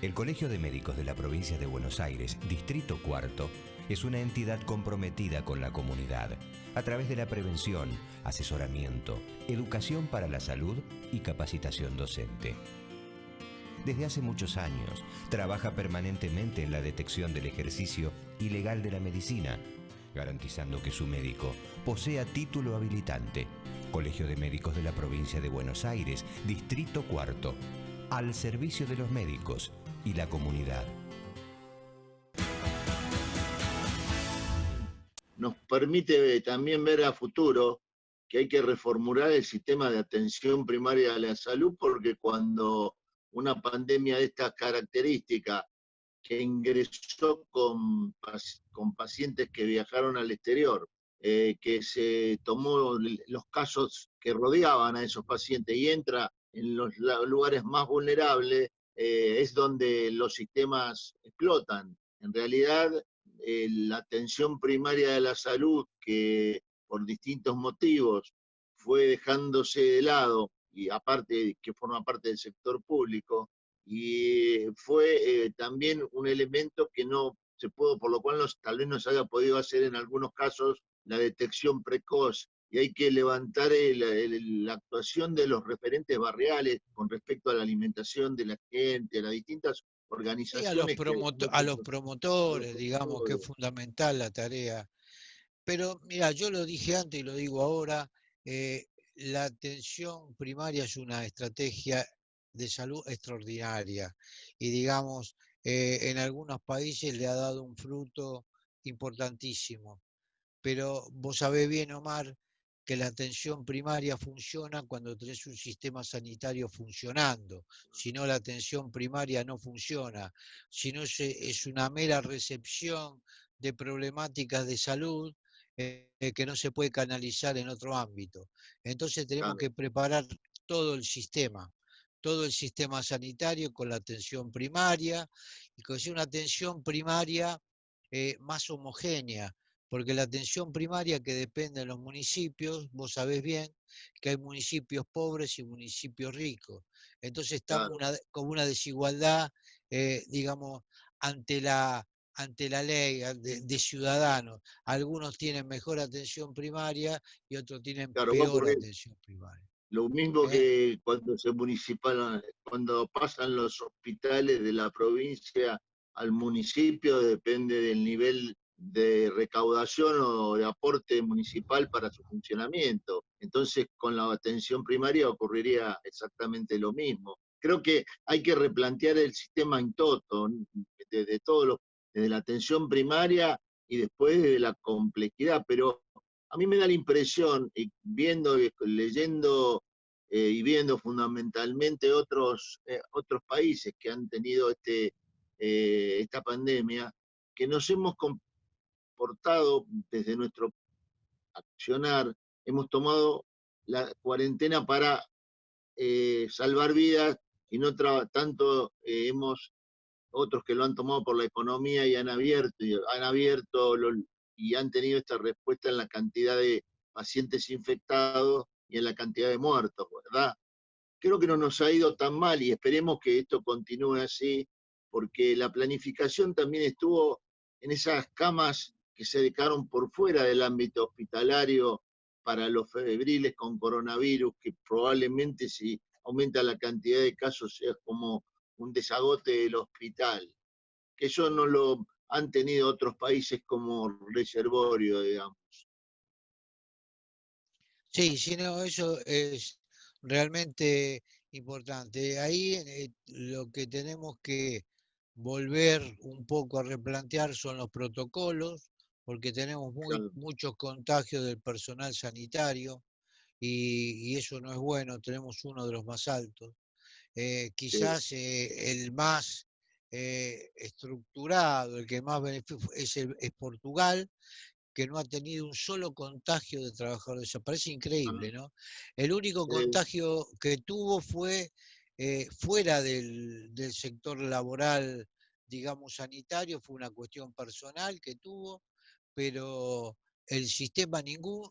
El Colegio de Médicos de la Provincia de Buenos Aires, Distrito Cuarto, es una entidad comprometida con la comunidad a través de la prevención, asesoramiento, educación para la salud y capacitación docente. Desde hace muchos años, trabaja permanentemente en la detección del ejercicio ilegal de la medicina, garantizando que su médico posea título habilitante. Colegio de Médicos de la Provincia de Buenos Aires, Distrito Cuarto, al servicio de los médicos y la comunidad. Nos permite también ver a futuro que hay que reformular el sistema de atención primaria de la salud, porque cuando una pandemia de estas características que ingresó con pacientes que viajaron al exterior, que se tomó los casos que rodeaban a esos pacientes y entra en los lugares más vulnerables, es donde los sistemas explotan. En realidad, la atención primaria de la salud, que por distintos motivos fue dejándose de lado, y aparte que forma parte del sector público, y fue también un elemento que no se pudo, por lo cual tal vez no se haya podido hacer en algunos casos la detección precoz, y hay que levantar la actuación de los referentes barriales con respecto a la alimentación de la gente, a las distintas Sí, organizaciones que... a los a los promotores, digamos que es promotores. fundamental la tarea. Pero mira, yo lo dije antes y lo digo ahora, la atención primaria es una estrategia de salud extraordinaria y digamos, en algunos países le ha dado un fruto importantísimo. Pero vos sabés bien, Omar, que la atención primaria funciona cuando tenés un sistema sanitario funcionando. Si no, la atención primaria no funciona. Si no, es una mera recepción de problemáticas de salud que no se puede canalizar en otro ámbito. Entonces tenemos Claro, que preparar todo todo el sistema sanitario con la atención primaria y con una atención primaria más homogénea, porque la atención primaria que depende de los municipios, vos sabés bien que hay municipios pobres y municipios ricos. Entonces estamos claro. con una desigualdad, digamos, ante ante la ley de ciudadanos. Algunos tienen mejor atención primaria y otros tienen Claro, va a peor ocurrir atención primaria. lo mismo ¿Eh? que cuando pasan los hospitales de la provincia al municipio, depende del nivel de recaudación o de aporte municipal para su funcionamiento. Entonces, con la atención primaria ocurriría exactamente lo mismo. Creo que hay que replantear el sistema en toto, de todos los, desde la atención primaria y después de la complejidad, pero a mí me da la impresión, y viendo, leyendo y viendo fundamentalmente otros países que han tenido esta pandemia, que nos hemos comportado desde nuestro accionar, hemos tomado la cuarentena para salvar vidas y no tanto hemos otros que lo han tomado por la economía y y han tenido esta respuesta en la cantidad de pacientes infectados y en la cantidad de muertos, ¿verdad? Creo que no nos ha ido tan mal y esperemos que esto continúe así, porque la planificación también estuvo en esas camas que se dejaron por fuera del ámbito hospitalario para los febriles con coronavirus, que probablemente si aumenta la cantidad de casos sea como un desagote del hospital, que eso no lo han tenido otros países como reservorio, digamos. Sí, sí, no, eso es realmente importante. Ahí lo que tenemos que volver un poco a replantear son los protocolos, porque tenemos muchos contagios del personal sanitario y eso no es bueno, tenemos uno de los más altos. Sí, Quizás el más estructurado, el que más beneficio es Portugal, que no ha tenido un solo contagio de trabajadores. Eso parece increíble, ¿no? El único contagio que tuvo fue fuera del sector laboral, digamos, sanitario, fue una cuestión personal que tuvo, pero el sistema, ningún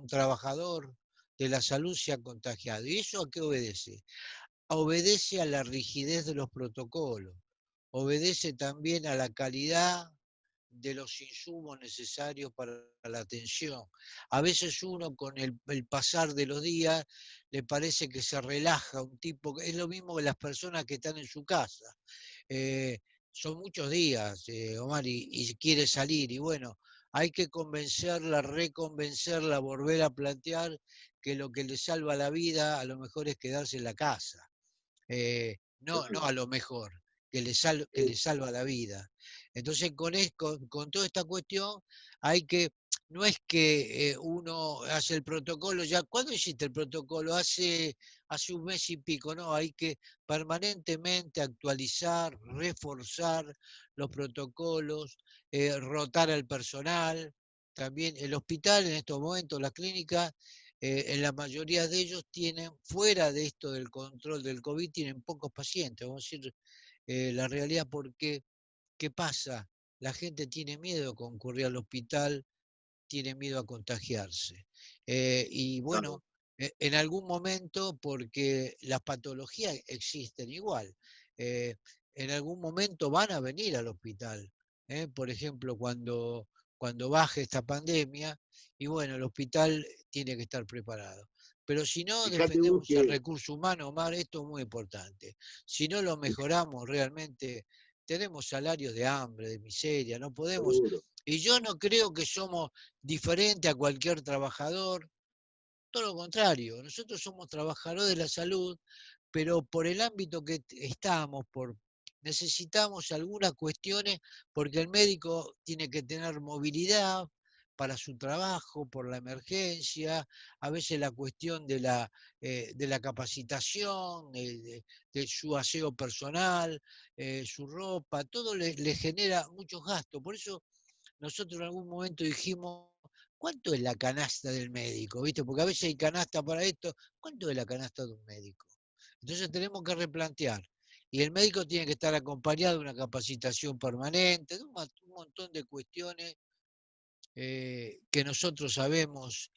trabajador de la salud se ha contagiado. ¿Y eso a qué obedece? obedece a la rigidez de los protocolos, obedece también a la calidad de los insumos necesarios para la atención. A veces uno con el pasar de los días le parece que se relaja un tipo, es lo mismo que las personas que están en su casa. Eh, Son muchos días, Omar, y quiere salir, y bueno, hay que convencerla, reconvencerla, volver a plantear que lo que le salva la vida a lo mejor es quedarse en la casa. No Claro. a lo mejor, que le Sí, salva la vida. Entonces, con toda esta cuestión, hay que, no es que uno hace el protocolo, ya, ¿cuándo hiciste el protocolo? Hace un mes y pico, no, hay que permanentemente actualizar, reforzar los protocolos, rotar al personal. También el hospital en estos momentos, la clínica, en la mayoría de ellos tienen, fuera de esto del control del COVID, tienen pocos pacientes. Vamos a decir la realidad, porque, ¿qué pasa? La gente tiene miedo a concurrir al hospital, tiene miedo a contagiarse. Y claro. bueno, en algún momento, porque las patologías existen igual, eh, en algún momento van a venir al hospital. Por ejemplo, cuando baje esta pandemia, y bueno, el hospital tiene que estar preparado. Pero si no Fíjate vos defendemos el que recurso humano, Omar, esto es muy importante. Si no lo mejoramos realmente, tenemos salarios de hambre, de miseria, no podemos. seguro. Y yo no creo que somos diferentes a cualquier trabajador, todo lo contrario, nosotros somos trabajadores de la salud, pero por el ámbito que estamos, necesitamos algunas cuestiones, porque el médico tiene que tener movilidad para su trabajo, por la emergencia, a veces la cuestión de la capacitación, de su aseo personal, su ropa, todo le genera muchos gastos. Por eso nosotros en algún momento dijimos, ¿cuánto es la canasta del médico? ¿Viste? Porque a veces hay canasta para esto, ¿cuánto es la canasta de un médico? Entonces tenemos que replantear. Y el médico tiene que estar acompañado de una capacitación permanente, de un montón de cuestiones que nosotros sabemos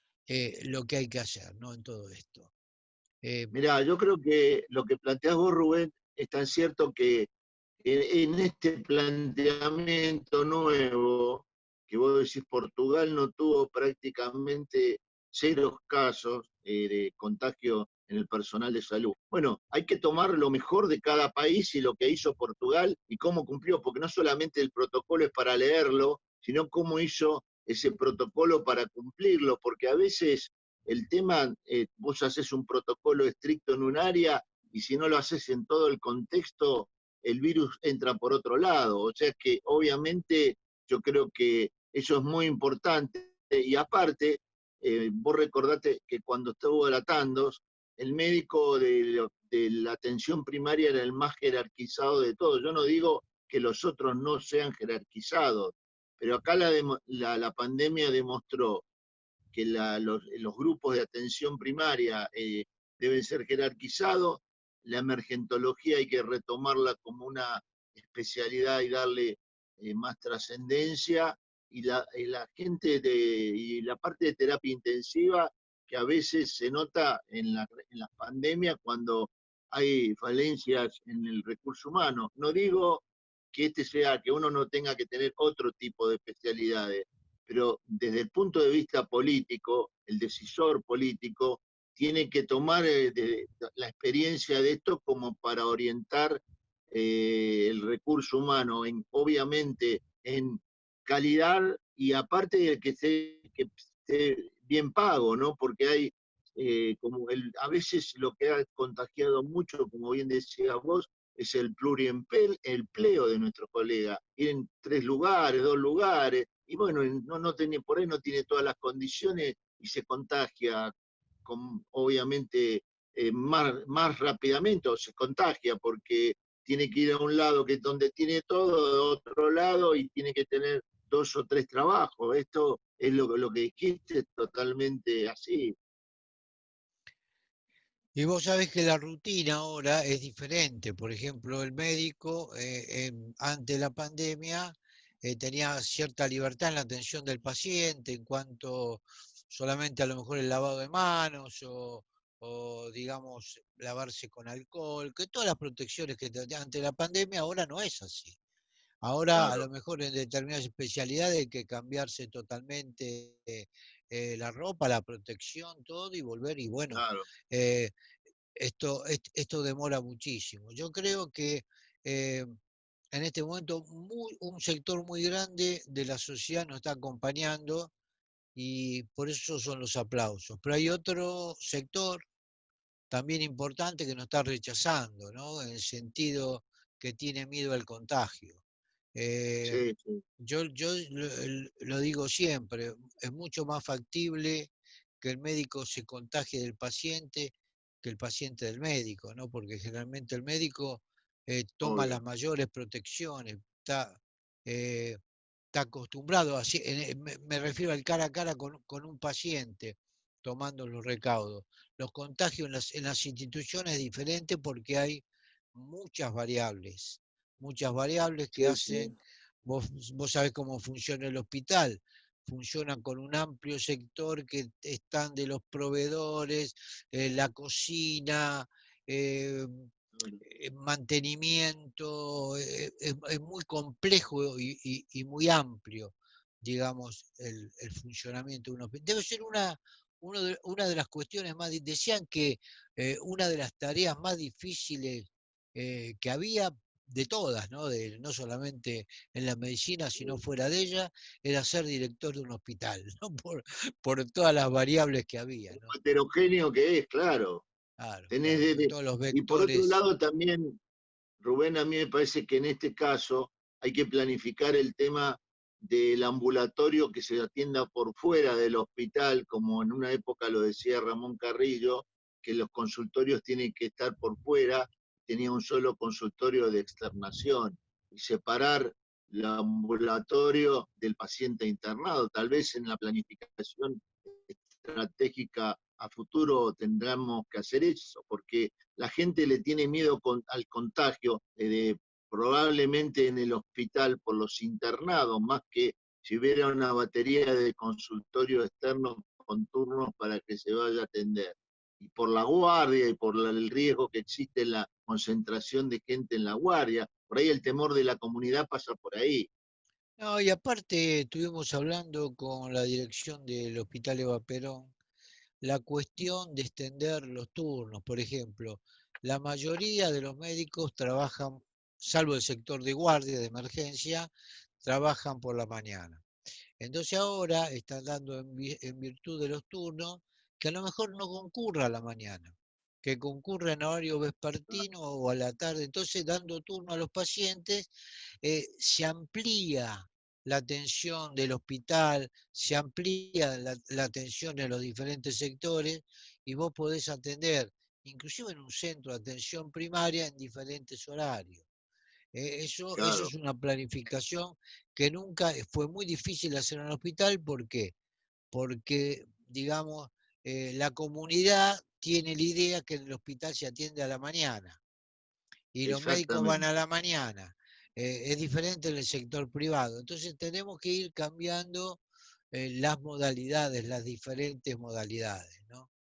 lo que hay que hacer, ¿no? En todo esto. Eh, Mirá, yo creo que lo que planteás vos, Rubén, es tan cierto que en este planteamiento nuevo, que vos decís, Portugal no tuvo prácticamente cero casos de contagio en el personal de salud. Bueno, hay que tomar lo mejor de cada país y lo que hizo Portugal y cómo cumplió, porque no solamente el protocolo es para leerlo, sino cómo hizo ese protocolo para cumplirlo, porque a veces el tema, vos haces un protocolo estricto en un área y si no lo haces en todo el contexto, el virus entra por otro lado. O sea que obviamente yo creo que eso es muy importante. Y aparte, vos recordate que cuando estuvo tratando, el médico de la atención primaria era el más jerarquizado de todos. Yo no digo que los otros no sean jerarquizados, pero acá la pandemia demostró que los grupos de atención primaria deben ser jerarquizados, la emergentología hay que retomarla como una especialidad y darle más trascendencia, y la gente y la parte de terapia intensiva que a veces se nota en las pandemias cuando hay falencias en el recurso humano. No digo que que uno no tenga que tener otro tipo de especialidades, pero desde el punto de vista político, el decisor político tiene que tomar la experiencia de esto como para orientar el recurso humano, obviamente en calidad y aparte de que esté bien pago, ¿no? Porque hay, a veces lo que ha contagiado mucho, como bien decías vos, es el pluriempleo de nuestros colegas. Ir en 3 lugares, 2 lugares, y bueno, no tiene, por ahí no tiene todas las condiciones y se contagia obviamente más rápidamente, o se contagia porque tiene que ir a un lado que es donde tiene todo, a otro lado y tiene que tener 2 o 3 trabajos. Esto es lo que dijiste, es totalmente así. Y vos sabés que la rutina ahora es diferente. Por ejemplo, el médico ante la pandemia tenía cierta libertad en la atención del paciente en cuanto solamente a lo mejor el lavado de manos o digamos, lavarse con alcohol, que todas las protecciones que ante la pandemia ahora no es así. Ahora a lo Claro, mejor en determinadas especialidades hay que cambiarse totalmente la ropa, la protección, todo y volver. Y bueno, claro. eh, esto demora muchísimo. Yo creo que eh, en este momento un sector muy grande de la sociedad nos está acompañando y por eso son los aplausos. Pero hay otro sector también importante que nos está rechazando, ¿no? En el sentido que tiene miedo al contagio. Eh, Sí, sí. yo lo digo siempre, es mucho más factible que el médico se contagie del paciente que el paciente del médico, ¿no? Porque generalmente el médico toma las Obvio. mayores protecciones, eh, está acostumbrado, así, me refiero al cara a cara con un paciente, tomando los recaudos. Los contagios en las instituciones es diferente porque hay muchas variables que Sí, sí. hacen, vos sabés cómo funciona el hospital, funciona con un amplio sector que están de los proveedores, la cocina, eh, Claro. mantenimiento, es muy complejo y muy amplio, digamos, el funcionamiento de un hospital. Debe ser una de las cuestiones más, decían que una de las tareas más difíciles que había de todas, ¿no? No solamente en la medicina, sino Sí. fuera de ella, era ser director de un hospital, ¿no? Por todas las variables que había, Lo ¿no? heterogéneo que es, claro. Claro, Tenés claro, con todos los y por otro vectores. lado también, Rubén, a mí me parece que en este caso hay que planificar el tema del ambulatorio que se atienda por fuera del hospital, como en una época lo decía Ramón Carrillo, que los consultorios tienen que estar por fuera, tenía un solo consultorio de externación, y separar el ambulatorio del paciente internado. Tal vez en la planificación estratégica a futuro tendremos que hacer eso, porque la gente le tiene miedo al contagio, probablemente en el hospital por los internados, más que si hubiera una batería de consultorio externo con turnos para que se vaya a atender. Y por la guardia y por el riesgo que existe en la concentración de gente en la guardia, por ahí el temor de la comunidad pasa por ahí. No, y aparte estuvimos hablando con la dirección del Hospital Eva Perón, la cuestión de extender los turnos, por ejemplo, la mayoría de los médicos trabajan, salvo el sector de guardia, de emergencia, trabajan por la mañana. Entonces ahora están dando en virtud de los turnos que a lo mejor no concurra a la mañana, que concurra en horario vespertino o a la tarde. Entonces, dando turno a los pacientes, se amplía la atención del hospital, se amplía la atención en los diferentes sectores y vos podés atender, inclusive en un centro de atención primaria, en diferentes horarios. Eso Claro, es una planificación que nunca fue muy difícil hacer en el hospital. ¿Por qué? Porque, digamos, la comunidad tiene la idea que en el hospital se atiende a la mañana y los médicos van a exactamente. la mañana. Es diferente en el sector privado. Entonces tenemos que ir cambiando las modalidades, las diferentes modalidades, ¿no?